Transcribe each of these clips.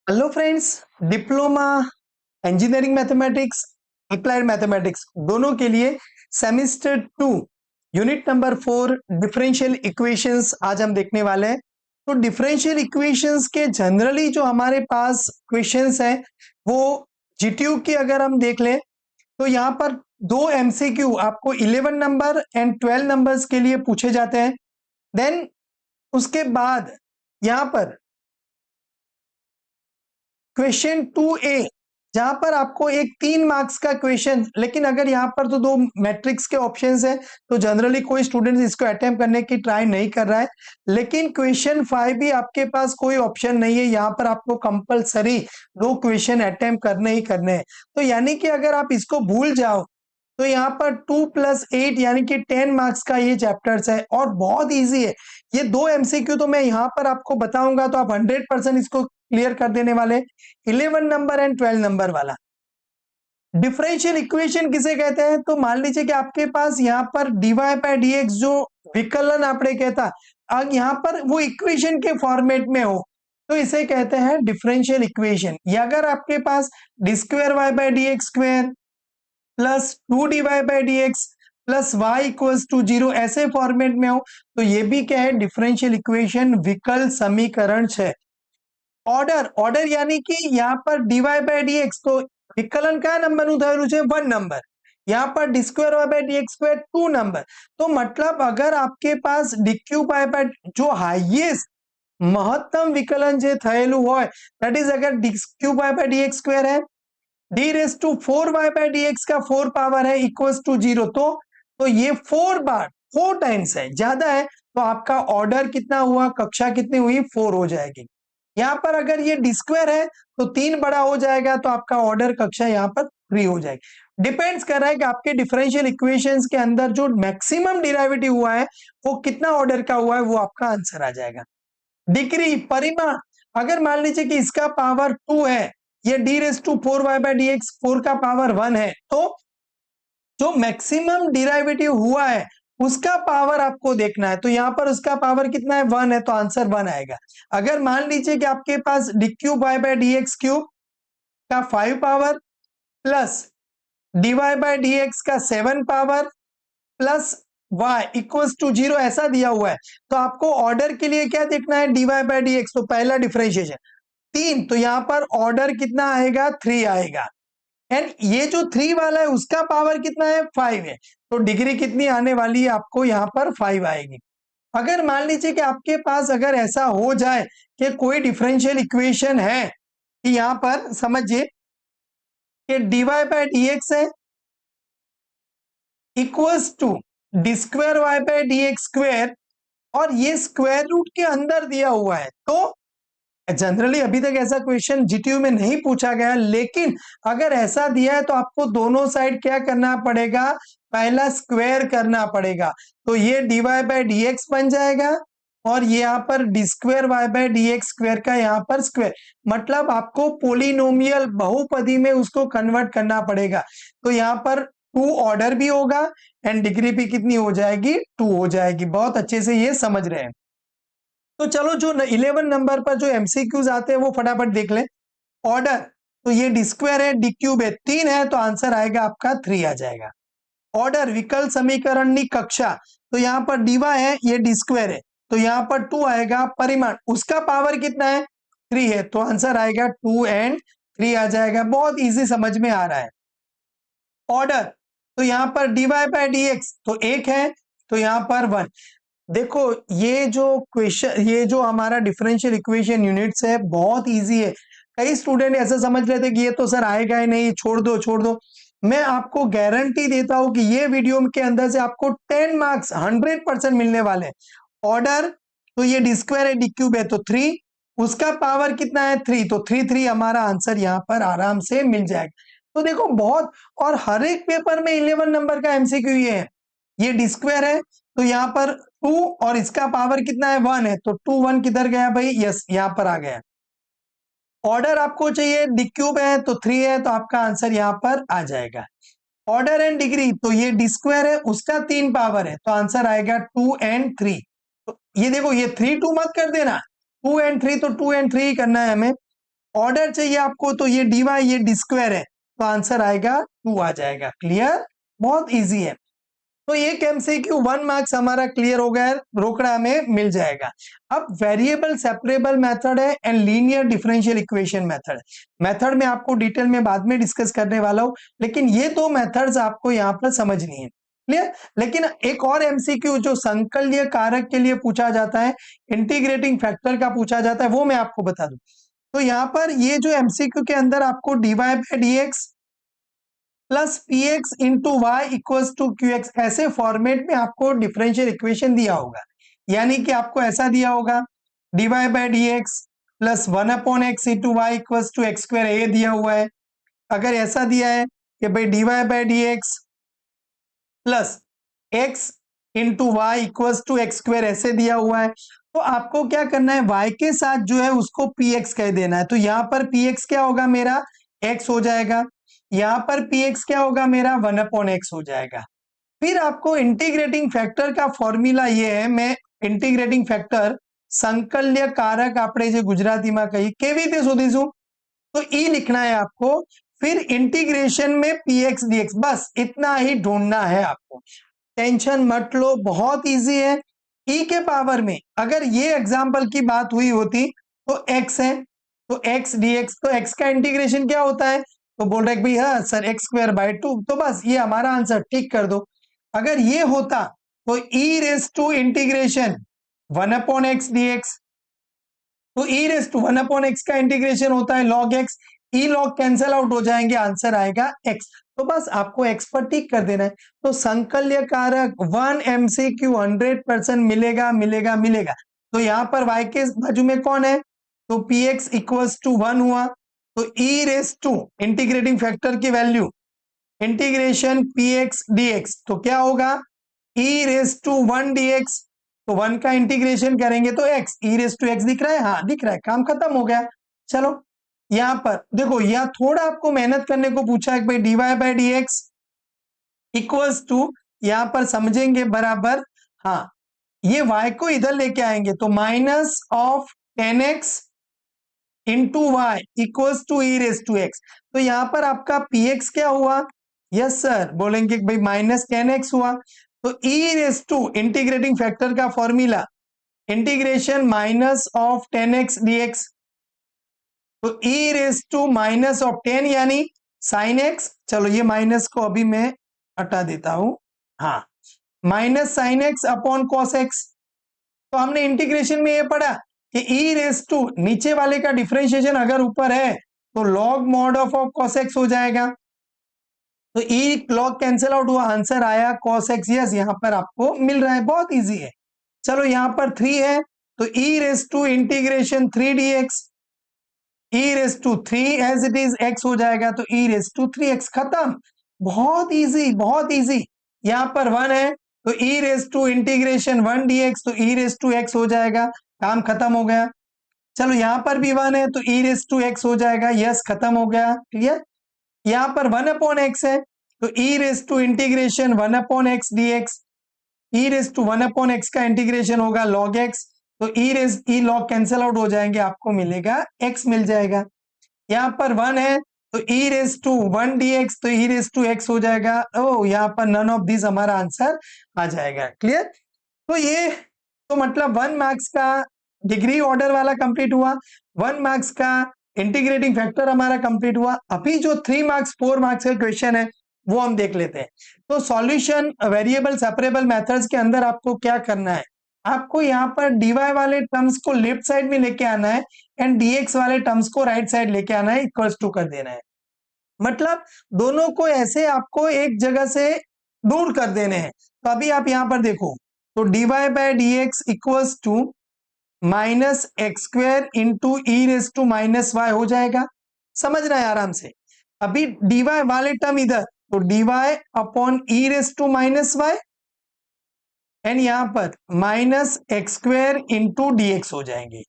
Hello friends, diploma engineering mathematics applied mathematics दोनों के लिए semester 2 unit number 4 differential equations आज हम देखने वाले हैं। तो डिफरेंशियल इक्वेशंस के जनरली जो हमारे पास क्वेश्चंस हैं वो जीटीयू की अगर हम देख लें तो यहाँ पर दो एमसीक्यू आपको 11 नंबर एंड 12 नंबर्स के लिए पूछे जाते हैं। देन उसके बाद यहाँ पर क्वेश्चन 2A जहां पर आपको एक 3 मार्क्स का क्वेश्चन, लेकिन अगर यहाँ पर तो दो मैट्रिक्स के ऑप्शंस हैं तो जनरली कोई स्टूडेंट इसको अटेम्प्ट करने की ट्राई नहीं कर रहा है। लेकिन क्वेश्चन 5 भी आपके पास कोई ऑप्शन नहीं है, यहाँ पर आपको कंपलसरी दो क्वेश्चन अटेम्प्ट करने ही करने हैं। तो यानी कि अगर आप इसको भूल जाओ तो यहाँ पर 2+8 यानी कि 10 मार्क्स का ये चैप्टर्स है और बहुत इजी है। ये दो एमसीक्यू तो मैं यहाँ पर आपको बताऊंगा तो आप 100% इसको क्लियर कर देने वाले। 11 नंबर एंड 12 नंबर वाला डिफरेंशियल इक्वेशन किसे कहते हैं, तो मान लीजिए कि आपके पास यहाँ पर dy/dx जो विकलन आपने कहता अब यहाँ पर वो इक्वेशन के फॉर्मेट में हो तो इसे कहते हैं डिफरेंशियल इक्वेशन। या अगर आपके पास d2y/dx² plus 2dy/dx plus y equals to 0 ऐसे फॉर्मेट में हो तो ये भी क्या है, डिफरेंशियल इक्वेशन विकल समीकरण है। ऑर्डर यानी कि यहाँ पर dy/dx तो विकलन का नंबर उधारू છે 1 नंबर, यहाँ पर d2y/dx² 2 नंबर। तो मतलब अगर आपके पास dq/y जो हाईएस्ट महत्तम विकलन જે થયેલું હોય दैट इज अगर dq/dx² है d⁴y/dx का 4 पावर है इक्वल्स टू 0 तो ये 4 टाइम्स है, ज्यादा है तो आपका ऑर्डर कितना हुआ, कक्षा कितनी हुई, 4 हो जाएगी। यहाँ पर अगर ये d² है तो 3 बड़ा हो जाएगा तो आपका ऑर्डर कक्षा यहाँ पर 3 हो जाएगी। डिपेंड्स कर रहा है कि आपके डिफरेंशियल इक्वेशंस के अंदर जो मैक्सिमम डिराइवेटिव हुआ है वो कितना ऑर्डर का हुआ है, वो आपका आंसर आ जाएगा। डिग्री परिमाण, अगर मान लीजिए कि इसका पावर 2 है, ये d⁴y/dx 4 का पावर 1 है तो जो मैक्सिमम डिराइवेटिव हुआ है उसका पावर आपको देखना है। तो यहाँ पर उसका पावर कितना है, 1 है तो आंसर 1 आएगा। अगर मान लीजिए कि आपके पास d3y/dx³ का 5 पावर प्लस dy/dx का 7 power plus y equals to 0 ऐसा दिया हुआ है तो आपको ऑर्डर के लिए क्या देखना है, dy/dx तो पहला डिफरेंशिएशन 3 तो यहाँ पर ऑर्डर कितना आएगा, 3 आएगा। एंड ये जो 3 वाला है उसका पावर कितना है, 5 है तो डिग्री कितनी आने वाली है आपको, यहाँ पर 5 आएगी। अगर मान लीजिए कि आपके पास अगर ऐसा हो जाए कि कोई डिफरेंशियल इक्वेशन है कि यहाँ पर समझिए कि dy/dx है इक्वल्स टू d2y/dx² और ये स्क्वायर रूट के अंदर दिया हुआ है तो जनरली अभी तक ऐसा क्वेश्चन जीटीयू में नहीं पूछा गया, लेकिन अगर ऐसा दिया है तो आपको दोनों साइड क्या करना पड़ेगा, पहला स्क्वायर करना पड़ेगा। तो ये dy/dx बन जाएगा और ये यहाँ पर d2y/dx² का यहाँ पर स्क्वायर, मतलब आपको पोलिनोमियल बहुपदी में उसको कन्वर्ट करना पड़ेगा। तो यहाँ पर 2 ऑर्डर भी होगा एंड डिग्री भी कितनी हो जाएगी, 2 हो जाएगी। बहुत अच्छे से ये समझ रहे हैं। तो चलो जो 11 नंबर पर जो एमसीक्यूज आते हैं वो फटाफट देख लें। ऑर्डर, तो ये d² है, d³ है, 3 है तो आंसर आएगा आपका 3 आ जाएगा। ऑर्डर विकल समीकरण की कक्षा, तो यहाँ पर dy है, ये d² है तो यहाँ पर 2 आएगा। परिमाण, उसका पावर कितना है, 3 है तो आंसर आएगा 2 एंड 3 आ जाएगा। बहुत इजी समझ में आ रहा है। ऑर्डर, तो यहाँ पर dy/dx तो 1 है तो यहाँ पर 1। देखो ये जो क्वेश्चन, ये जो हमारा डिफरेंशियल इक्वेशन यूनिट्स है बहुत इजी है। कई स्टूडेंट ऐसा समझ रहे थे कि ये तो सर आएगा ही नहीं, छोड़ दो छोड़ दो। मैं आपको गारंटी देता हूं कि ये वीडियो के अंदर से आपको 10 मार्क्स 100% मिलने वाले हैं। ऑर्डर, तो ये d² है, d³ है तो 3, उसका पावर कितना है, 3 तो 3 हमारा आंसर यहाँ पर आराम से मिल जाएगा। तो देखो बहुत, और हर एक पेपर में 11 नंबर का एमसीक्यू ये है। ये d² है तो यहाँ पर 2 और इसका पावर कितना है, 1 है तो 2 1 किधर गया भाई, यस यहाँ पर आ गया। ऑर्डर आपको चाहिए, d³ है तो 3 है तो आपका आंसर यहाँ पर आ जाएगा। ऑर्डर एंड डिग्री, तो ये d² है उसका 3 पावर है तो आंसर आएगा 2 एंड 3। तो ये देखो ये 3 2 मत कर देना, 2 एंड 3 तो 2 एंड 3 ही करना है हमें। ऑर्डर चाहिए आपको तो ये dy ये डी स्क्वायर है, तो आंसर आएगा 2 आ जाएगा। क्लियर, बहुत इजी है। तो एक एमसीक्यू 1 मार्क्स हमारा क्लियर हो गया है, रोकड़ा में मिल जाएगा। अब वेरिएबल सेपरेबल मेथड है and linear differential equation method. Method में आपको डिटेल में बाद में डिस्कस करने वाला हूं, लेकिन ये दो मेथड्स आपको यहाँ पर समझनी है। क्लियर। लेकिन एक और एमसीक्यू जो संकल्य कारक के लिए पूछा जाता है, इंटीग्रेटिंग फैक्टर का पूछा जाता है, वो मैं आपको बता दूं। तो यहाँ पर ये जो एमसीक्यू के अंदर आपको dy bye dx plus P X into Y equals to Q X, ऐसे फॉर्मेट में आपको डिफरेंशियल इक्वेशन दिया होगा। यानी कि आपको ऐसा दिया होगा dy bye dx plus 1 upon x into Y equals to X square, ये दिया हुआ है। अगर ऐसा दिया है कि भाई dy bye dx plus X into Y equals to X square, ऐसे दिया हुआ है, तो आपको क्या करना है, y के साथ जो है उसको px कह देना है। तो यहां पर px क्या होगा, मेरा x हो जाएगा। यहां पर px क्या होगा, मेरा 1 अपॉन एक्स हो जाएगा। फिर आपको इंटीग्रेटिंग फैक्टर का फॉर्मूला ये है, मैं इंटीग्रेटिंग फैक्टर संकल्य कारक આપણે જે ગુજરાતીમાં કહીએ કેવી રીતે શોધીશું, तो ई लिखना है आपको, फिर इंटीग्रेशन में px dx, बस इतना ही ढूंढना है आपको। टेंशन मत लो, बहुत इजी है। ई के पावर में अगर ये एग्जाम्पल की बात हुई होती तो x है, तो x dx, तो x का इंटीग्रेशन क्या होता है, तो बोल रहे भाई हाँ सर एक्स स्क्वायर बाय 2, तो बस ये हमारा आंसर, टिक कर दो। अगर ये होता तो e raise to integration 1 upon x dx, तो e raise to 1 upon x का इंटीग्रेशन होता है log x, e log cancel out हो जाएंगे, आंसर आएगा एक्स। तो बस आपको एक्स पर टिक कर देना है। तो संकल्य कारक 1 एमसीक्यू 100% मिलेगा मिलेगा मिलेगा। तो यहां पर y के बाजू में कौन है, तो px इक्वल्स टू 1 हुआ, तो e raise to integrating factor की वैल्यू इंटीग्रेशन px dx, तो क्या होगा ई रेस टू 1 dx, तो 1 का इंटीग्रेशन करेंगे तो x, E raise to X दिख रहा है, हाँ दिख रहा है, काम खत्म हो गया। चलो यहां पर देखो, यहां थोड़ा आपको मेहनत करने को पूछा है कि भाई dy bye dx equals to, यहां पर समझेंगे बराबर, हाँ ये y को इधर लेके आएंगे तो minus of 10x into Y equals to E raise to X. तो यहां पर आपका px क्या हुआ, यस सर बोलेंगे भाई माइनस 10x हुआ, तो e raise to integrating factor का formula integration minus of 10x dx, तो e raise to minus of 10 यानी साइन एक्स, चलो ये माइनस को अभी मैं हटा देता हूं, हाँ minus sine x upon cos x. तो हमने इंटीग्रेशन में ये पढ़ा कि ई रेस टू नीचे वाले का डिफरेंशिएशन अगर ऊपर है तो log mod of cos x हो जाएगा, तो ई लॉग कैंसिल आउट हुआ, आंसर आया कॉस एक्स। यस यहां पर आपको मिल रहा है, बहुत इजी है। चलो यहां पर 3 है, तो e raise to integration 3 dx, e raise to 3 as it is x हो जाएगा, तो ई रेस टू 3x, खत्म, बहुत इजी बहुत इजी। यहां पर 1 है, तो e raise to integration 1 dx, तो ई रेस टू एक्स हो जाएगा, काम खत्म हो गया। चलो यहां पर भी 1 है, तो ई रेस टू एक्स हो जाएगा, यस खत्म हो गया, क्लियर। यहां पर 1 अपॉन एक्स है, तो e raise to integration 1 upon x dx, e raise to 1 upon x का इंटीग्रेशन होगा लॉग एक्स, तो ई लॉग कैंसिल आउट हो जाएंगे, आपको मिलेगा एक्स मिल जाएगा। यहाँ पर 1 है, तो ई रेस टू 1 dx, तो ई रेस टू एक्स हो जाएगा। ओ यहाँ पर नन ऑफ दिस हमारा आंसर आ जाएगा, क्लियर। तो ये तो मतलब 1 मार्क्स का डिग्री ऑर्डर वाला कंप्लीट हुआ, 1 मार्क्स का इंटीग्रेटिंग फैक्टर हमारा कंप्लीट हुआ। अभी जो 3 मार्क्स 4 मार्क्स का क्वेश्चन है वो हम देख लेते हैं। तो सॉल्यूशन वेरिएबल सेपरेबल मेथड्स के अंदर आपको क्या करना है, आपको यहाँ पर dy वाले टर्म्स को लेफ्ट साइड में लेके आना है एंड dx वाले टर्म्स को राइट साइड लेके आना है, इक्वल्स टू कर देना है। मतलब दोनों को ऐसे आपको एक जगह से दूर कर देने हैं। तो अभी आप यहाँ पर देखो, तो dy bye dx equals to minus x square into E raise to minus Y हो जाएगा, समझना है आराम से। अभी dy वाले टर्म इधर, तो dy upon E raise to minus Y and यहां पर minus x square into dx हो जाएंगे।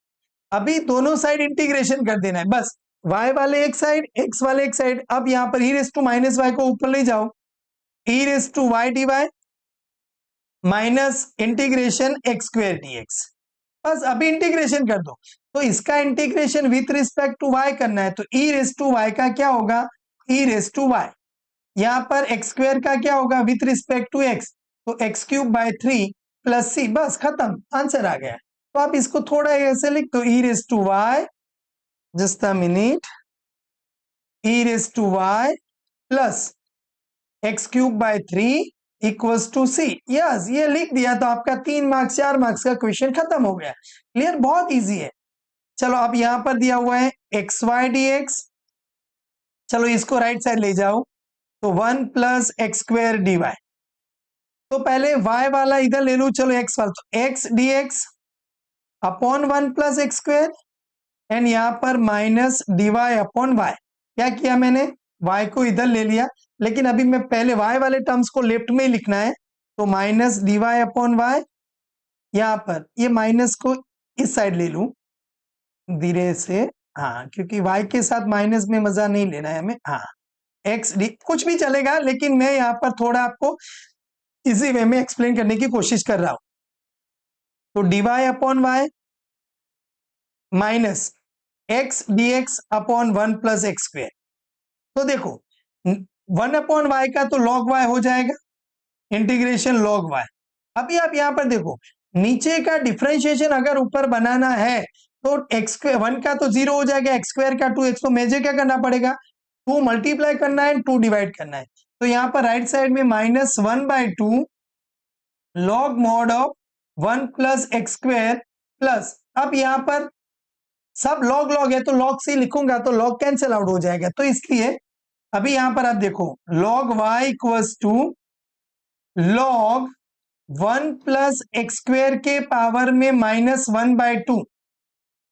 अभी दोनों साइड इंटीग्रेशन कर देना है, बस y वाले एक साइड x वाले एक साइड। अब यहां पर e raise to minus y को ऊपर ले जाओ, e raise to y d y minus integration x square dx। बस अभी इंटीग्रेशन कर दो। तो इसका integration with respect to y करना है, तो e रेस टू y का क्या होगा, e रेस टू y। यहाँ पर एक्स स्क्वायर का क्या होगा विथ रिस्पेक्ट टू x, तो एक्स क्यूब बाय 3 प्लस सी, बस खत्म, आंसर आ गया। तो आप इसको थोड़ा ऐसे लिख दो, e raise to y, just a minute, e raise to y plus X cube by 3 equals to C. Yes, ये लिख दिया तो आपका 3 मार्क्स 4 मार्क्स का क्वेश्चन खत्म हो गया। क्लियर, बहुत इजी है। चलो अब यहां पर दिया हुआ है एक्स वाई डी एक्स, चलो इसको राइट साइड ले जाओ, तो 1 plus x square D Y. तो पहले y वाला इधर ले लो, चलो x वाला, तो x D X upon 1 plus x square, and यहां पर minus D Y upon Y. क्या किया मैंने, y को इधर ले लिया, लेकिन अभी मैं पहले y वाले टर्म्स को लेफ्ट में ही लिखना है, तो minus D Y upon Y, यहां पर ये माइनस को इस साइड ले लूं धीरे से, हाँ, क्योंकि y के साथ माइनस में मजा नहीं लेना है हमें, हाँ, एक्स डी कुछ भी चलेगा, लेकिन मैं यहाँ पर थोड़ा आपको इजी वे में एक्सप्लेन करने की कोशिश कर रहा हूं। तो D Y upon Y minus X D X upon 1 plus x square. तो देखो 1 अपॉन वाई का तो लॉग वाई हो जाएगा, इंटीग्रेशन लॉग वाई। अभी आप यहां पर देखो, नीचे का डिफरेंशिएशन अगर ऊपर बनाना है तो एक्स 1 का तो 0 हो जाएगा, एक्स स्क्वायर का 2x, तो मुझे क्या करना पड़ेगा, 2 मल्टीप्लाई करना है, 2 डिवाइड करना है। तो यहाँ पर राइट साइड में -1/2 log mod of 1 plus x square plus, अब यहाँ पर सब लॉग लॉग है तो लॉग से लिखूंगा तो लॉग कैंसिल आउट हो जाएगा, तो इसलिए अभी यहां पर आप देखो log y equals to log 1 plus x square के पावर में -1/2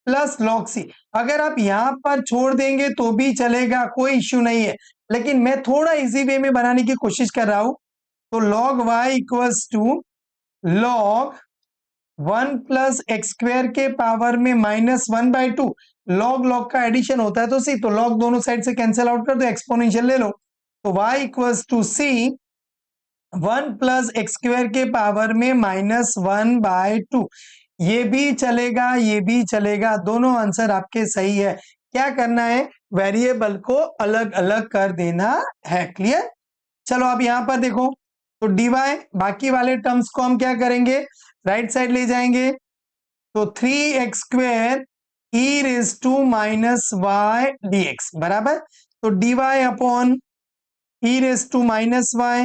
प्लस लॉग सी। अगर आप यहां पर छोड़ देंगे तो भी चलेगा, कोई इश्यू नहीं है, लेकिन मैं थोड़ा इजी वे में बनाने की कोशिश कर रहा हूं। तो log y equals to log 1 plus x square के पावर में -1/2, लॉग लॉग का एडिशन होता है तो सी, तो लॉग दोनों साइड से कैंसिल आउट कर दो, एक्सपोनेंशियल ले लो, तो y equals to C 1 plus x square के पावर में -1/2। ये भी चलेगा, ये भी चलेगा, दोनों आंसर आपके सही है। क्या करना है, वेरिएबल को अलग अलग कर देना है। क्लियर, चलो अब यहां पर देखो, तो dy, बाकी वाले टर्म्स को हम क्या करेंगे, राइट साइड ले जाएंगे, तो 3x square e raise to minus y d x बराबर, तो dy upon e raise to minus y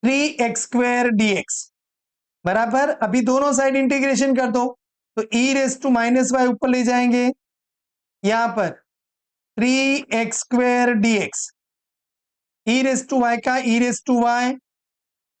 3x square dx बराबर, अभी दोनों साइड इंटीग्रेशन कर दो, तो e raise to minus y ऊपर ले जाएंगे, यहां पर 3x square dx, e raise to y का e raise to y,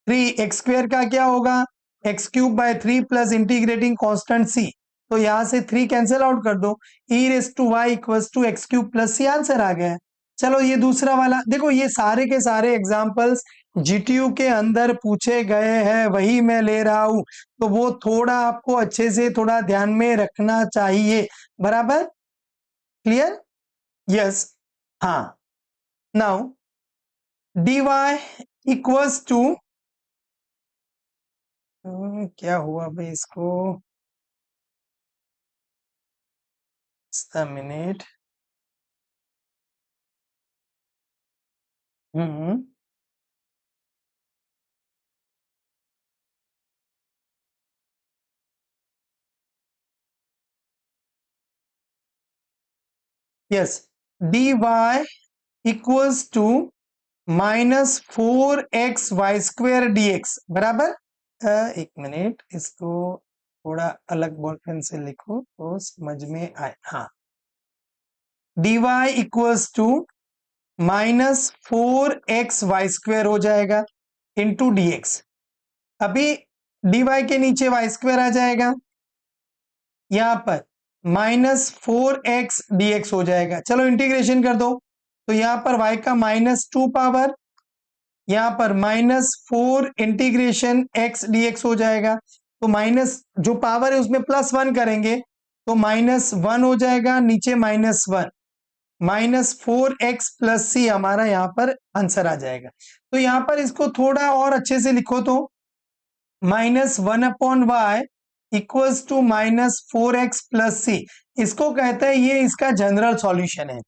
3x square का क्या होगा, x cube by 3 plus integrating constant c, तो यहां से 3 कैंसिल आउट कर दो, e raise to y equals to x cube plus c, answer आ गया। चलो ये दूसरा वाला देखो, ये सारे के सारे एग्जांपल्स जीटीयू के अंदर पूछे गए हैं, वही मैं ले रहा हूं, तो वो थोड़ा आपको अच्छे से थोड़ा ध्यान में रखना चाहिए, बराबर, क्लियर, यस, हाँ। Now D Y equals to, क्या हुआ भाई इसको, minute, yes, D Y equals to -4x Y square D x बराबर, एक मिनट, इसको थोड़ा अलग बॉल पेन से लिखो तो समझ में आए, हाँ, D Y equals to -4x Y square हो जाएगा इंटू डी एक्स, अभी डी वाई के नीचे वाई स्क्वायर आ जाएगा, यहां पर -4x dx हो जाएगा, चलो इंटीग्रेशन कर दो, तो यहां पर y का -2 पावर, यहां पर -4 इंटीग्रेशन x dx हो जाएगा, तो माइनस जो पावर है उसमें +1 करेंगे तो -1 हो जाएगा, नीचे -1, -4x प्लस सी हमारा यहाँ पर आंसर आ जाएगा। तो यहाँ पर इसको थोड़ा और अच्छे से लिखो, तो -1/y इक्वल्स टू -4x+c, इसको कहते हैं ये इसका जनरल सॉल्यूशन है।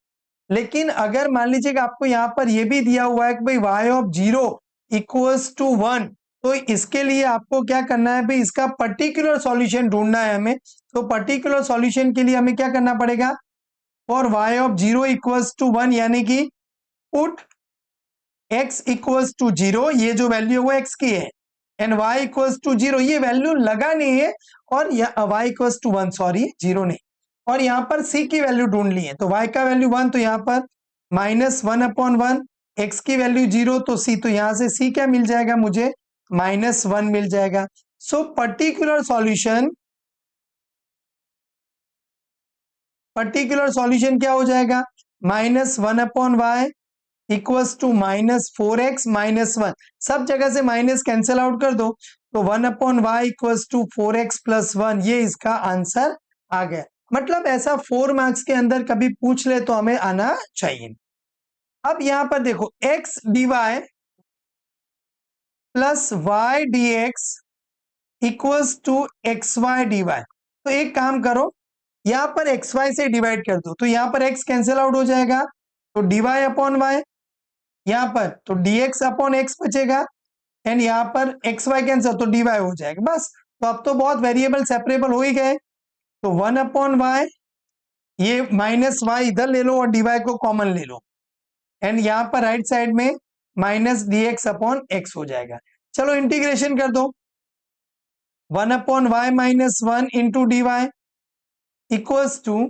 लेकिन अगर मान लीजिए कि आपको यहाँ पर ये भी दिया हुआ है कि भाई y ऑफ 0 इक्वल्स टू 1, तो इसके लिए आपको क्या करना है भाई, इसका पर्टिकुलर सॉल्यूशन ढूंढना है हमें। तो पर्टिकुलर सॉल्यूशन के लिए हमें क्या करना पड़ेगा, for y of 0 equals to 1, यानी कि पुट x इक्वल्स टू 0, ये जो वैल्यू है वो x की है, एंड y इक्वल्स टू 0, ये वैल्यू लगा नहीं है, और y इक्वल्स टू 1, सॉरी 0 नहीं, और यहाँ पर c की वैल्यू ढूंढ ली है। तो y का वैल्यू 1, तो यहाँ पर -1/1, x की वैल्यू 0, तो c, तो यहाँ से c क्या मिल जाएगा मुझे, -1 मिल जाएगा। सो पर्टिकुलर सॉल्यूशन क्या हो जाएगा, -1/y इक्वल्स टू -4x-1, सब जगह से माइनस कैंसिल आउट कर दो, तो 1/y इक्वल्स टू 4x+1, ये इसका आंसर आ गया। मतलब ऐसा 4 मार्क्स के अंदर कभी पूछ ले तो हमें आना चाहिए। अब यहां पर देखो x dy plus y dx equals to xy dy, तो एक काम करो, यहां पर xy से डिवाइड कर दो, तो यहां पर x कैंसिल आउट हो जाएगा, तो dy/y, यहां पर तो dx/x बचेगा, एंड यहां पर xy कैंसिल, तो dy हो जाएगा बस। तो अब तो बहुत वेरिएबल सेपरेबल हो ही गए, तो 1/y, ये -y इधर ले लो और dy को कॉमन ले लो, एंड यहां पर राइट साइड में -dx/x हो जाएगा। चलो इंटीग्रेशन कर दो, 1/y-1 into dy equals to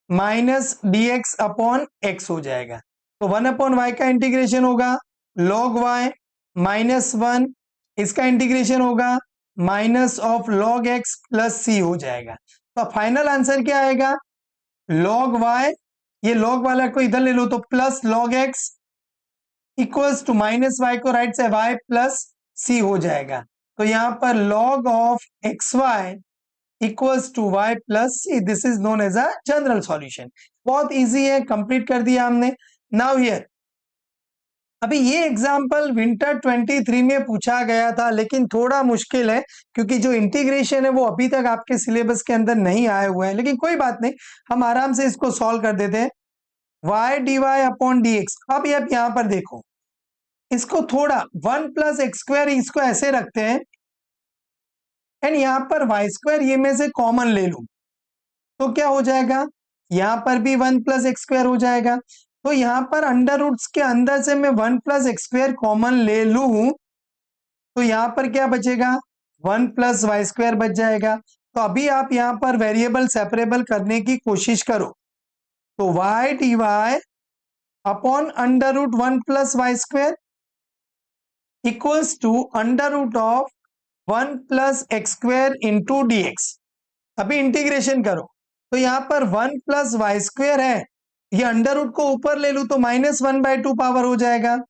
-dx/x हो जाएगा। तो 1/y का इंटीग्रेशन होगा log y -1, इसका इंटीग्रेशन होगा -log x प्लस c हो जाएगा। तो फाइनल आंसर क्या आएगा, log y, ये log वाला को इधर ले लो, तो plus log x equals to -y को राइट से y प्लस c हो जाएगा। तो यहां पर log of xy equals to y plus c, this is known as a general solution. बहुत इजी है, कंप्लीट कर दिया हमने। नाउ हियर, अभी ये एग्जांपल विंटर 23 में पूछा गया था, लेकिन थोड़ा मुश्किल है क्योंकि जो इंटीग्रेशन है वो अभी तक आपके सिलेबस के अंदर नहीं आए हुए हैं, लेकिन कोई बात नहीं, हम आराम से इसको सॉल्व कर देते हैं। y dy/dx, अब ये यहां पर देखो, इसको थोड़ा 1+x², इसको ऐसे रखते हैं, एंड यहां पर y² ये में से कॉमन ले लूं, तो क्या हो जाएगा, यहां पर भी 1+x² हो जाएगा। तो यहां पर अंडर रूट्स के अंदर से मैं 1+x² कॉमन ले लूं, तो यहां पर क्या बचेगा, 1+y² बच जाएगा। तो अभी आप यहां पर वेरिएबल सेपरेबल करने की कोशिश करो, तो y dy upon under root 1+y² equals to under root of 1+x² into dx। अभी इंटीग्रेशन करो, तो यहां पर 1+y² है, ये अंडर रूट को ऊपर ले लूं तो -1/2 पावर हो जाएगा,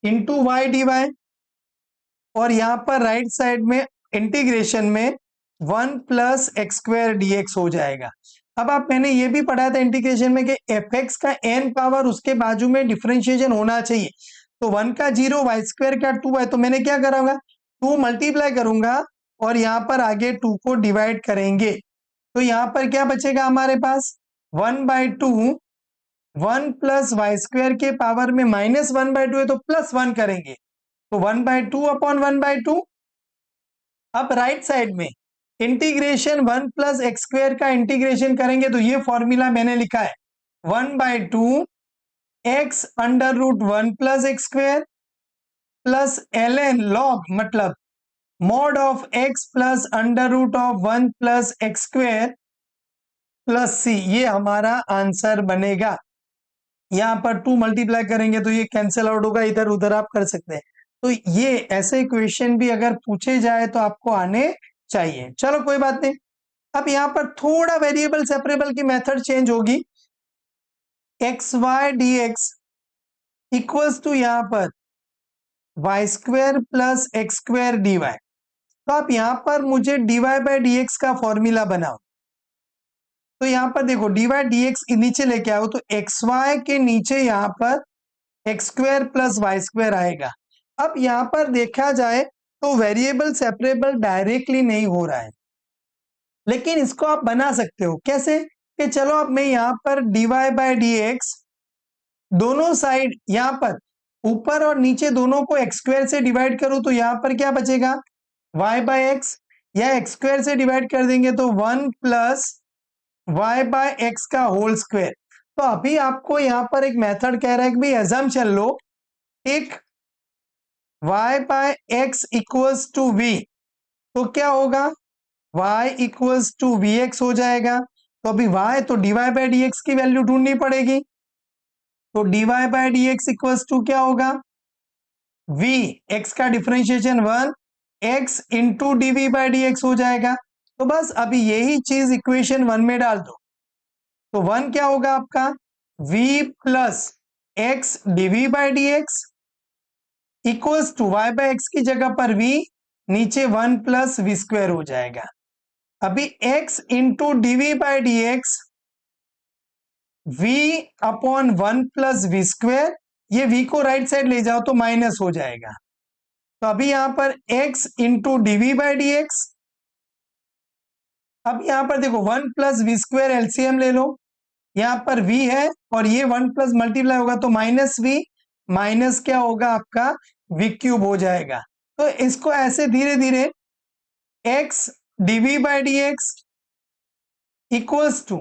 इंटू y dy, और यहां पर राइट साइड में इंटीग्रेशन में 1+x² dx हो जाएगा। अब मैंने ये भी पढ़ा था इंटीग्रेशन में कि fx का n पावर उसके बाजू में डिफरेंशिएशन होना चाहिए, तो 1 का 0, y² का 2 है, तो मैंने क्या करूंगा, 2 मल्टीप्लाई करूंगा और यहाँ पर आगे 2 को डिवाइड करेंगे, तो यहाँ पर क्या बचेगा हमारे पास, 1/2, 1+y² के पावर में -1/2 है तो +1 करेंगे, तो 1/2 अपॉन 1/2। अब राइट साइड में इंटीग्रेशन 1+x² का इंटीग्रेशन करेंगे, तो ये फॉर्मूला मैंने लिखा है 1/2 x under root 1+x² plus ln log, मतलब mod of x plus under root of 1+x² plus c, ये हमारा आंसर बनेगा। यहां पर 2 मल्टीप्लाई करेंगे तो ये कैंसिल आउट होगा, इधर उधर आप कर सकते हैं। तो ये ऐसे क्वेश्चन भी अगर पूछे जाए तो आपको आने चाहिए। चलो कोई बात नहीं, अब यहां पर थोड़ा वेरिएबल सेपरेबल की मेथड चेंज होगी, xy dx इक्वल्स टू यहां पर y² प्लस x² dy। तो आप यहां पर मुझे dy/dx का फॉर्मूला बनाओ, तो यहां पर देखो dy dx नीचे लेके आओ, तो xy के नीचे यहां पर x² प्लस y² आएगा। अब यहां पर देखा जाए तो वेरिएबल सेपरेबल डायरेक्टली नहीं हो रहा है, लेकिन इसको आप बना सकते हो कैसे कि चलो अब मैं यहाँ पर dy बाय डी एक्स दोनों साइड यहाँ पर ऊपर और नीचे दोनों को एक्स स्क्वायर से डिवाइड करूं तो यहाँ पर क्या बचेगा y बाय एक्स, या एक्स स्क्वायर से डिवाइड कर देंगे तो 1 प्लस y बाय एक्स का होल स्क्वायर। तो अभी आपको यहाँ पर एक मेथड कह रहा है कि भाई assumption लो, take y by x equals to v, तो क्या होगा y equals to v x हो जाएगा। तो अभी y तो dy बाय डी एक्स की वैल्यू ढूंढनी पड़ेगी, तो dy by d x equals to क्या होगा v, x का differentiation 1 x into dv by d x हो जाएगा। तो बस अभी यही चीज इक्वेशन 1 में डाल दो, तो 1 क्या होगा आपका v plus x dv by d x equals to y by x की जगह पर v, नीचे 1 प्लस वी स्क्वायर हो जाएगा। अभी x into dv by d x v upon 1 plus v square, ये v को राइट साइड ले जाओ तो माइनस हो जाएगा। तो अभी यहां पर x into dv by d x, अब यहां पर देखो 1 प्लस वी स्क्वायर एलसीएम ले लो, यहां पर v है और ये 1 प्लस मल्टीप्लाई होगा तो माइनस v, माइनस क्या होगा आपका v क्यूब हो जाएगा। तो इसको ऐसे धीरे धीरे x dv by d x equals to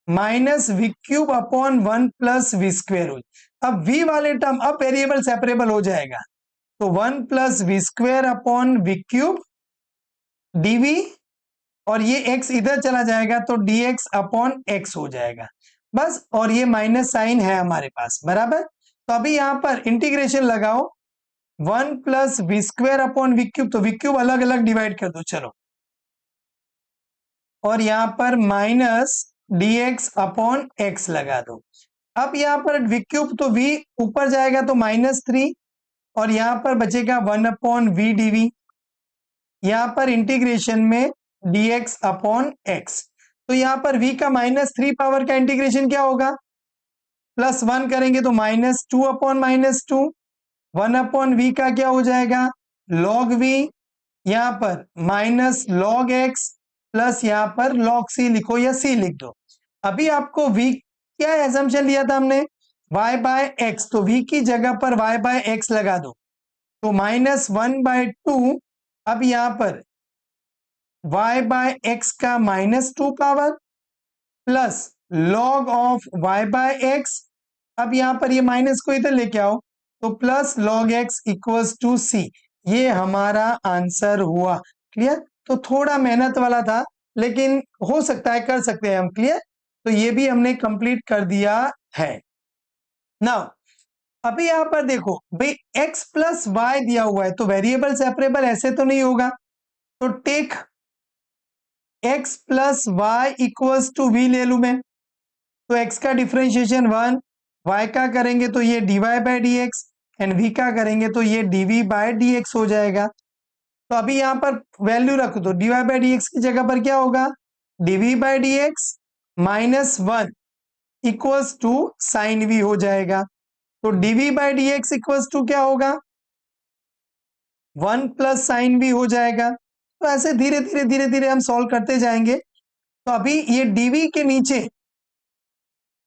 minus v cube upon 1 plus v square हो। अब v वाले टर्म अब वेरिएबल सेपरेबल हो जाएगा, तो 1 plus v square upon v cube dv, और ये x इधर चला जाएगा तो dx अपॉन x हो जाएगा बस, और ये माइनस साइन है हमारे पास बराबर। तो अभी यहां पर इंटीग्रेशन लगाओ 1 plus v square upon v cube, तो वी क्यूब अलग अलग डिवाइड कर दो चलो, और यहां पर माइनस dx अपॉन x लगा दो। अब यहां पर वी क्यूब तो v ऊपर जाएगा तो -3, और यहां पर बचेगा 1 अपॉन वी डीवी, यहां पर इंटीग्रेशन में dx अपॉन x। तो यहां पर v का -3 पावर का इंटीग्रेशन क्या होगा, +1 करेंगे तो -2 अपॉन -2, 1 अपॉन v का क्या हो जाएगा log v, यहां पर माइनस log x प्लस यहां पर log c लिखो या c लिख दो। अभी आपको v क्या एजम्पशन लिया था हमने y बाय एक्स, तो v की जगह पर y बाय एक्स लगा दो, तो -1/2। अब यहां पर y बाय एक्स का -2 power plus log of y by x, अब यहां पर ये माइनस को इधर लेके आओ तो plus log x equals to c, ये हमारा आंसर हुआ। क्लियर, तो थोड़ा मेहनत वाला था लेकिन हो सकता है कर सकते हैं हम। क्लियर, तो ये भी हमने कंप्लीट कर दिया है। नाउ अभी यहां पर देखो भाई x प्लस वाई दिया हुआ है, तो वेरिएबल सेपरेबल ऐसे तो नहीं होगा, तो take x plus y equals to v ले लू मैं, तो x का डिफरेंशिएशन 1, y का करेंगे तो ये dy by d x, and v का करेंगे तो ये dv बाय डी एक्स हो जाएगा। तो अभी यहां पर वैल्यू रख दो, dy बाय डी एक्स की जगह पर क्या होगा dv by d x -1 equals to sine v हो जाएगा। तो dv by d x equals to क्या होगा 1 प्लस साइन v हो जाएगा। तो ऐसे धीरे धीरे धीरे धीरे हम सॉल्व करते जाएंगे। तो अभी ये dv के नीचे,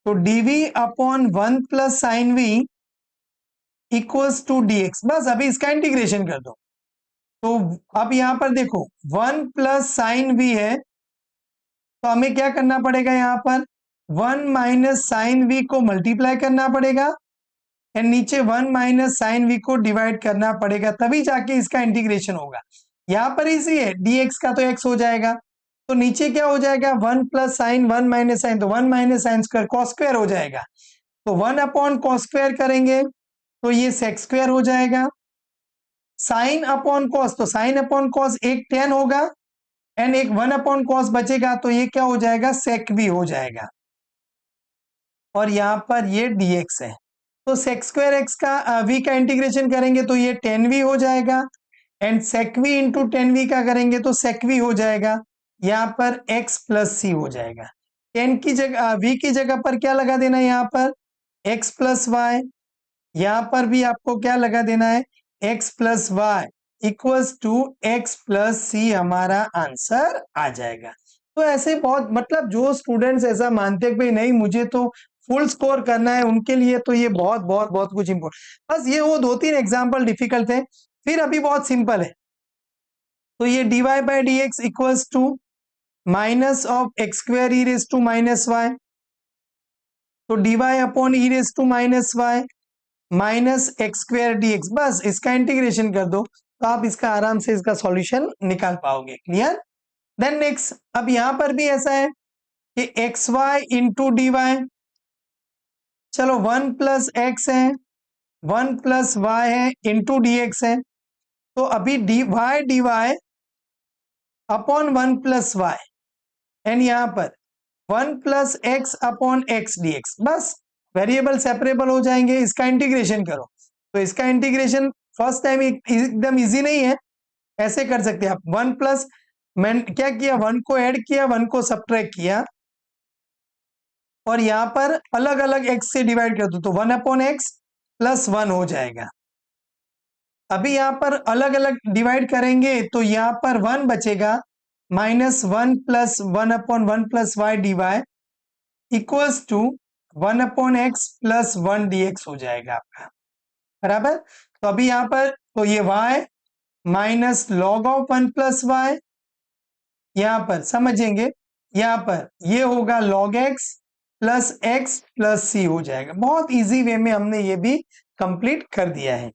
तो dv upon 1 plus sine v equals to dx, बस अभी इसका इंटीग्रेशन कर दो। तो अब यहां पर देखो 1 प्लस साइन v है, तो हमें क्या करना पड़ेगा यहाँ पर 1 माइनस साइन v को मल्टीप्लाई करना पड़ेगा, एंड नीचे 1 माइनस साइन v को डिवाइड करना पड़ेगा, तभी जाके इसका इंटीग्रेशन होगा। यहाँ पर इजी है, dx का तो x हो जाएगा, तो नीचे क्या हो जाएगा 1 प्लस साइन 1 माइनस साइन, तो 1 minus sine square cos square हो जाएगा, तो 1 अपॉन कॉस स्क्वायर करेंगे तो ये सेक स्क्वायर हो जाएगा। साइन अपॉन कॉस, तो साइन अपॉन कॉस एक tan होगा, एंड एक 1 अपॉन कॉस बचेगा, तो ये क्या हो जाएगा सेक भी हो जाएगा, और यहाँ पर ये dx है, तो सेक स्क्वायर एक्स का v का इंटीग्रेशन करेंगे तो ये tan v हो जाएगा, and sec v into tan v का करेंगे तो सेक v हो जाएगा, यहाँ पर x प्लस सी हो जाएगा। टेन की जगह v की जगह पर क्या लगा देना है यहाँ पर x प्लस वाई, यहाँ पर भी आपको क्या लगा देना है x plus y equals to x plus c, हमारा आंसर आ जाएगा। तो ऐसे बहुत मतलब जो स्टूडेंट्स ऐसा मानते हैं कि नहीं मुझे तो फुल स्कोर करना है, उनके लिए तो ये बहुत बहुत बहुत कुछ इंपॉर्टेंट। बस ये वो 2-3 एग्जाम्पल डिफिकल्ट थे, फिर अभी बहुत सिंपल है। तो ये dy by d x equals to minus of x square e raise to minus y, तो dy upon E raise to minus y minus x square D x, बस इसका इंटीग्रेशन कर दो तो आप इसका आराम से इसका सॉल्यूशन निकाल पाओगे। क्लियर? देन नेक्स्ट, अब यहां पर भी ऐसा है कि x y into d y, चलो 1 प्लस एक्स है 1 प्लस वाई है इंटू डी एक्स है, तो अभी D Y upon 1 plus y and यहां पर 1 plus x upon x D x, बस वेरिएबल सेपरेबल हो जाएंगे। इसका इंटीग्रेशन करो, तो इसका इंटीग्रेशन फर्स्ट टाइम एकदम इजी नहीं है, ऐसे कर सकते हैं आप। 1 प्लस मैंने क्या किया, 1 को ऐड किया 1 को सब्ट्रैक्ट किया और यहां पर अलग अलग एक्स से डिवाइड कर दो तो 1 अपॉन एक्स प्लस 1 हो जाएगा। अभी यहां पर अलग अलग डिवाइड करेंगे तो यहां पर 1 बचेगा, minus 1 plus 1 upon 1 plus y d Y equals to 1 upon x plus 1 d x हो जाएगा आपका, बराबर। तो अभी यहां पर तो ये y minus log of 1 plus y, यहां पर समझेंगे यहां पर ये होगा log x प्लस सी हो जाएगा। बहुत इजी वे में हमने ये भी कंप्लीट कर दिया है।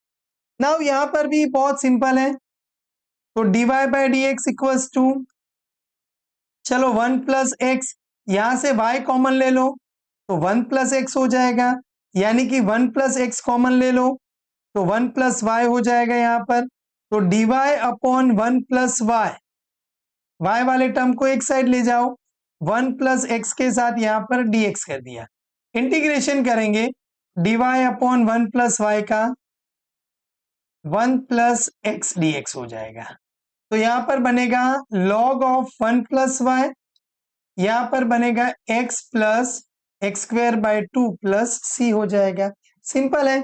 नाउ यहां पर भी बहुत सिंपल है, तो dy by d x equals to, चलो 1 प्लस एक्स, यहां से y कॉमन ले लो तो 1 प्लस एक्स हो जाएगा, यानी कि 1 प्लस एक्स कॉमन ले लो तो 1 प्लस वाई हो जाएगा यहां पर। तो dy upon 1 plus y, y वाले टर्म को एक साइड ले जाओ, 1 प्लस एक्स के साथ यहां पर dx कर दिया, इंटीग्रेशन करेंगे dy अपॉन 1 प्लस वाई का 1 प्लस एक्स dx हो जाएगा। तो यहां पर बनेगा log ऑफ 1 प्लस वाई, यहां पर बनेगा x plus x square by 2 plus c हो जाएगा। सिंपल है।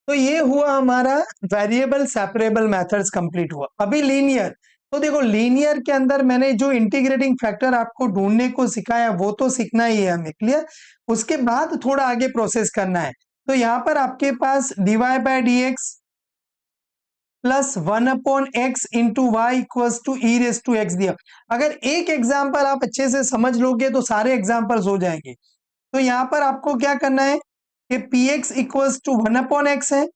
तो ये हुआ हमारा वेरिएबल सेपरेबल मेथड्स कंप्लीट हुआ। अभी लीनियर, तो देखो लीनियर के अंदर मैंने जो इंटीग्रेटिंग फैक्टर आपको ढूंढने को सिखाया वो तो सीखना ही है हमें, क्लियर। उसके बाद थोड़ा आगे प्रोसेस करना है। तो यहां पर आपके पास dy by d x plus 1 upon x into Y equals to E raise to x दिया। अगर एक एग्जाम्पल आप अच्छे से समझ लोगे तो सारे एग्जाम्पल्स हो जाएंगे। तो यहां पर आपको क्या करना है कि p x equals to 1 upon x है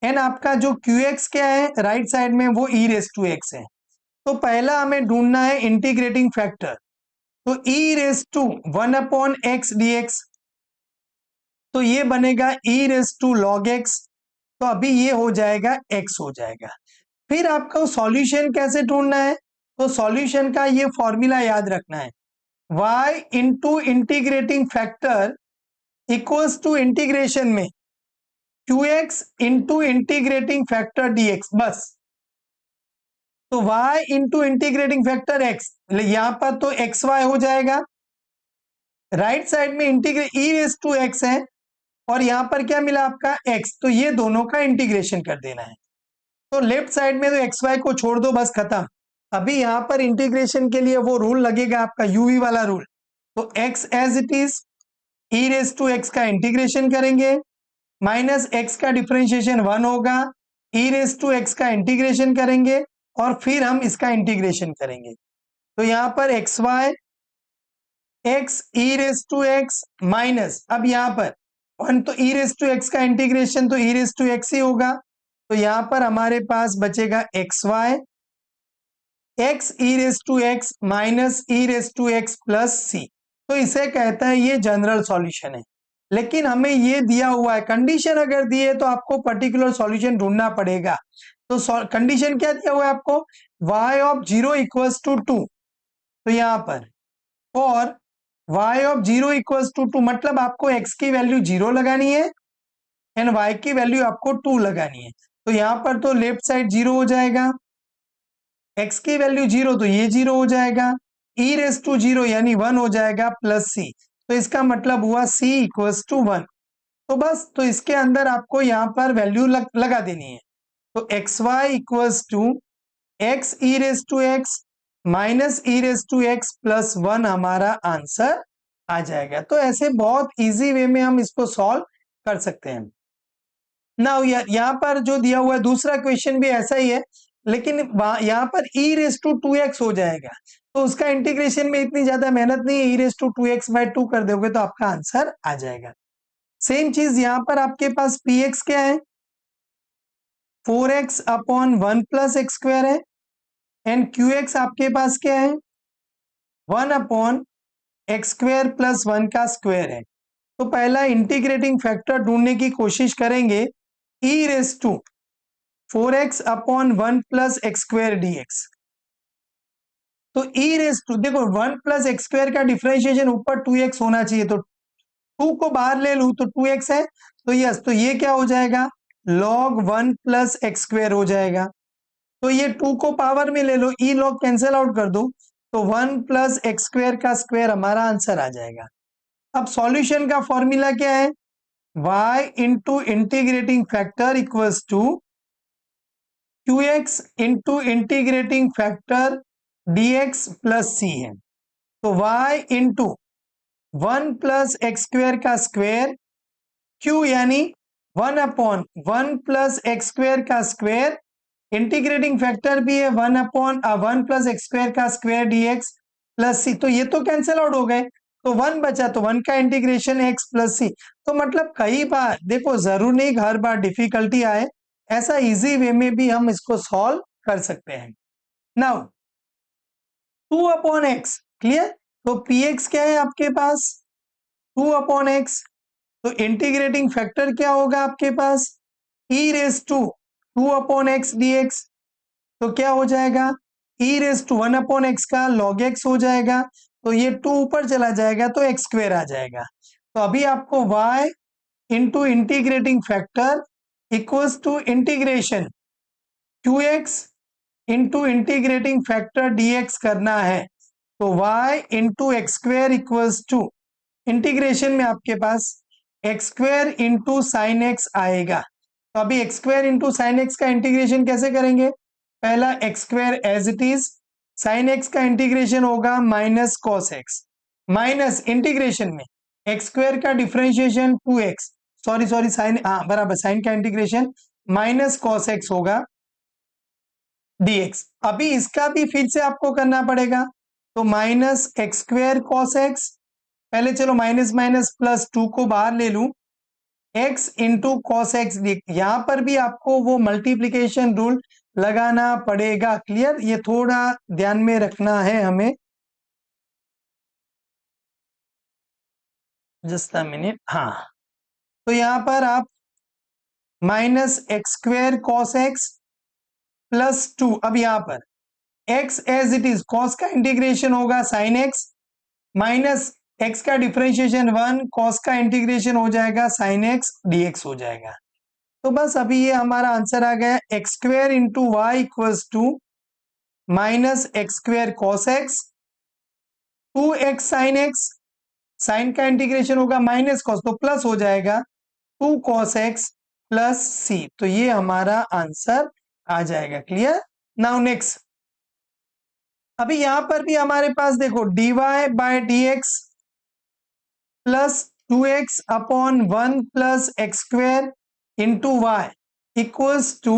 एंड आपका जो क्यू एक्स क्या है राइट साइड में वो ई रेस टू एक्स है। तो पहला हमें ढूंढना है इंटीग्रेटिंग फैक्टर, तो e raise to 1 upon x D x, तो ये बनेगा e raise to log x, तो अभी ये हो जाएगा x हो जाएगा। फिर आपको सॉल्यूशन कैसे ढूंढना है, तो सॉल्यूशन का ये फॉर्मूला याद रखना है, y into integrating factor equals to integration में qx into integrating factor dx, बस। तो y into integrating factor x, यहां पर तो xy हो जाएगा, राइट साइड में integrate e raise to x है और यहां पर क्या मिला आपका x, तो ये दोनों का इंटीग्रेशन कर देना है। तो लेफ्ट साइड में तो एक्स वाई को छोड़ दो, बस खत्म। अभी यहां पर इंटीग्रेशन के लिए वो रूल लगेगा आपका यूवी वाला रूल, तो x as it is e raise to x का इंटीग्रेशन करेंगे, माइनस एक्स का डिफरेंशिएशन 1 होगा, ई रेस टू एक्स का इंटीग्रेशन करेंगे और फिर हम इसका इंटीग्रेशन करेंगे। तो यहां पर x y x e raise to x minus, अब यहां पर 1 तो ई रेस टू एक्स का इंटीग्रेशन तो ई रेस टू एक्स ही होगा, तो यहां पर हमारे पास बचेगा x y x e raise to x minus e raise to x plus c. तो इसे कहता है ये जनरल सॉल्यूशन है, लेकिन हमें ये दिया हुआ है, कंडीशन अगर दी है तो आपको पर्टिकुलर सॉल्यूशन ढूंढना पड़ेगा। तो कंडीशन क्या दिया हुआ है आपको, y ऑफ 0 इक्वल्स टू 2, तो यहां पर और y ऑफ 0 इक्वल्स टू 2 मतलब आपको x की वैल्यू 0 लगानी है एंड y की वैल्यू आपको 2 लगानी है। तो यहां पर तो लेफ्ट साइड 0 हो जाएगा, x की वैल्यू 0 तो ये 0 हो जाएगा, e रेस टू 0 यानी 1 हो जाएगा प्लस c, तो इसका मतलब हुआ c इक्वल्स टू 1। तो बस, तो इसके अंदर आपको यहां पर वैल्यू लगा देनी है। तो x y equals to x e raise to x minus e raise to x plus 1 हमारा आंसर आ जाएगा। तो ऐसे बहुत इजी वे में हम इसको सॉल्व कर सकते हैं। नाउ यहाँ पर जो दिया हुआ है दूसरा क्वेश्चन भी ऐसा ही है, लेकिन यहाँ पर ई रेस टू 2x हो जाएगा, तो उसका इंटीग्रेशन में इतनी ज्यादा मेहनत नहीं है, ई रेस टू 2x बाय 2 कर दोगे तो आपका आंसर आ जाएगा। सेम चीज यहाँ पर आपके पास px क्या है, 4x upon 1 plus x square है, एंड qx आपके पास क्या है, 1 अपॉन एक्स स्क्वायर प्लस 1 का स्क्वायर है। तो पहला इंटीग्रेटिंग फैक्टर ढूंढने की कोशिश करेंगे, e raise to 4x upon 1 plus x square dx। तो ई रेस टू देखो 1 प्लस एक्स स्क्वायर का डिफरेंशिएशन ऊपर 2x होना चाहिए, तो 2 को बाहर ले लूं तो 2x है, तो यस, तो ये क्या हो जाएगा, log 1 प्लस एक्स स्क्वायर हो जाएगा। तो ये 2 को पावर में ले लो, ई log कैंसिल आउट कर दो, तो 1 प्लस एक्स स्क्वायर का स्क्वायर हमारा आंसर आ जाएगा। अब सॉल्यूशन का फॉर्मूला क्या है, y into integrating factor equals to qx into integrating factor dx plus c है। तो y into 1 plus x square का स्क्वायर, q यानी 1 अपॉन 1 प्लस एक्स स्क्वायर का स्क्वायर, इंटीग्रेटिंग फैक्टर भी है 1 अपॉन 1 प्लस एक्स स्क्वायर का square dx plus c, तो ये तो कैंसिल आउट हो गए, तो 1 बचा, तो 1 का इंटीग्रेशन x प्लस सी। तो मतलब कई बार देखो, जरूर नहीं हर बार डिफिकल्टी आए, ऐसा इजी वे में भी हम इसको सॉल्व कर सकते हैं। नाउ 2 अपॉन एक्स, क्लियर, तो px क्या है आपके पास, 2 अपॉन एक्स, तो इंटीग्रेटिंग फैक्टर क्या होगा आपके पास, e raise to 2 upon x dx, तो क्या हो जाएगा, e raise to 1 upon x का log x हो जाएगा, तो ये 2 ऊपर चला जाएगा तो एक्स स्क्वायर आ जाएगा। तो अभी आपको y into integrating factor equals to integration qx into integrating factor dx करना है, तो y into x square equals to integration में आपके पास x square into sine x आएगा। तो अभी x square into sine x का इंटीग्रेशन कैसे करेंगे, पहला x square as it is, sine x का इंटीग्रेशन होगा minus cos x, minus integration में एक्स स्क्वायर का डिफरेंशिएशन 2x, सॉरी साइन, हाँ बराबर, साइन का इंटीग्रेशन माइनस कॉस एक्स होगा dx। अभी इसका भी फिर से आपको करना पड़ेगा, तो minus x square cos x, पहले चलो माइनस माइनस प्लस 2 को बाहर ले लूं, x इंटू कॉस एक्स, यहां पर भी आपको वो मल्टीप्लीकेशन रूल लगाना पड़ेगा, क्लियर, ये थोड़ा ध्यान में रखना है हमें, जस्ट अ मिनट, हाँ। तो यहां पर आप minus x square cos x plus 2, अब यहां पर x as it is, cos का इंटीग्रेशन होगा साइन एक्स, माइनस x का डिफरेंशिएशन 1, कॉस का इंटीग्रेशन हो जाएगा साइन एक्स dx हो जाएगा। तो बस अभी ये हमारा आंसर आ गया, x square into Y equals to minus x square cos x, 2x sine x, sine का इंटीग्रेशन होगा माइनस कॉस, तो प्लस हो जाएगा 2 कॉस एक्स प्लस सी, तो ये हमारा आंसर आ जाएगा, क्लियर। नाउ नेक्स्ट, अभी यहां पर भी हमारे पास देखो dy bye dx plus 2x upon 1 plus x square into Y equals to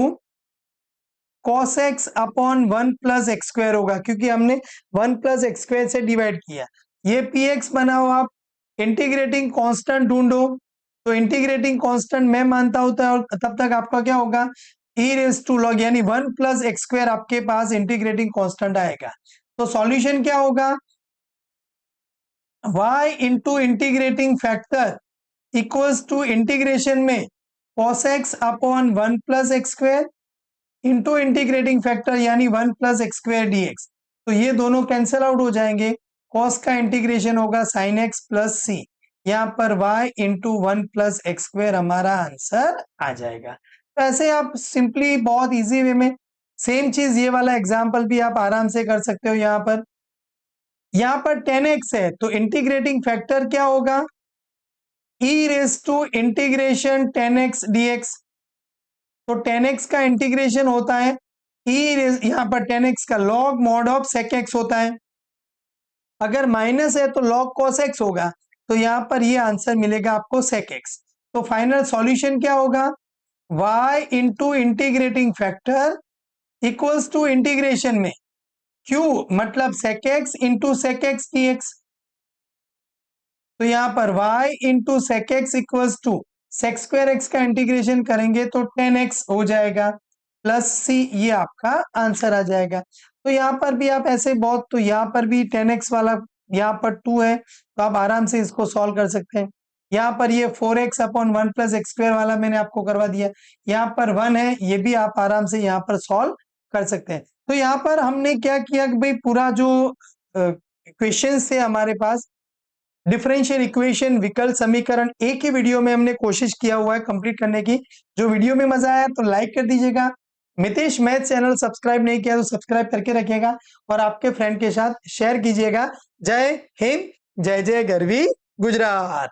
cos x upon 1 plus x square होगा, क्योंकि हमने 1 प्लस एक्स स्क्वायर से डिवाइड किया। ये px बनाओ, आप इंटीग्रेटिंग कांस्टेंट ढूंढो, तो इंटीग्रेटिंग कांस्टेंट मैं मानता हूं, तब तक आपका क्या होगा, ई रेस टू लॉग, यानी 1 प्लस एक्स स्क्वायर आपके पास इंटीग्रेटिंग कांस्टेंट आएगा। तो सॉल्यूशन क्या होगा, y into integrating factor equals to integration में cos x upon 1 plus x square into integrating factor यानी 1 प्लस एक्स स्क्वायर dx, तो ये दोनों कैंसिल आउट हो जाएंगे, cos का इंटीग्रेशन होगा sin x प्लस सी, यहाँ पर y into 1 plus x square हमारा आंसर आ जाएगा। तो ऐसे आप सिंपली बहुत इजी वे में, सेम चीज ये वाला एग्जाम्पल भी आप आराम से कर सकते हो। यहाँ पर 10x है, तो इंटीग्रेटिंग फैक्टर क्या होगा, e raise to integration 10x dx, तो 10x का इंटीग्रेशन होता है यहाँ पर 10x का log mod of sec x होता है, अगर माइनस है तो log cos x होगा, तो यहाँ पर ये आंसर मिलेगा आपको sec x। तो फाइनल सॉल्यूशन क्या होगा, y into integrating factor equals to integration में q मतलब sec x into sec x dx। तो यहाँ पर y into sec x equals to sec square x का इंटीग्रेशन करेंगे तो 10x हो जाएगा प्लस c, ये आपका आंसर आ जाएगा। तो यहाँ पर भी आप ऐसे बहुत, तो यहाँ पर भी 10x वाला यहाँ पर 2 है, तो आप आराम से इसको सॉल्व कर सकते हैं। यहाँ पर ये 4x upon 1 plus x square वाला मैंने आपको करवा दिया, यहाँ पर 1 है, ये भी आप आराम से यहाँ पर सॉल्व कर सकते हैं। तो यहाँ पर हमने क्या किया कि भाई पूरा जो क्वेश्चन थे हमारे पास, डिफरेंशियल इक्वेशन विकल्प समीकरण, एक ही वीडियो में हमने कोशिश किया हुआ है कंप्लीट करने की। जो वीडियो में मजा आया तो लाइक कर दीजिएगा, मितेश मैथ चैनल सब्सक्राइब नहीं किया तो सब्सक्राइब करके रखिएगा और आपके फ्रेंड के साथ शेयर कीजिएगा। जय हिंद, जय जय गरवी गुजरात।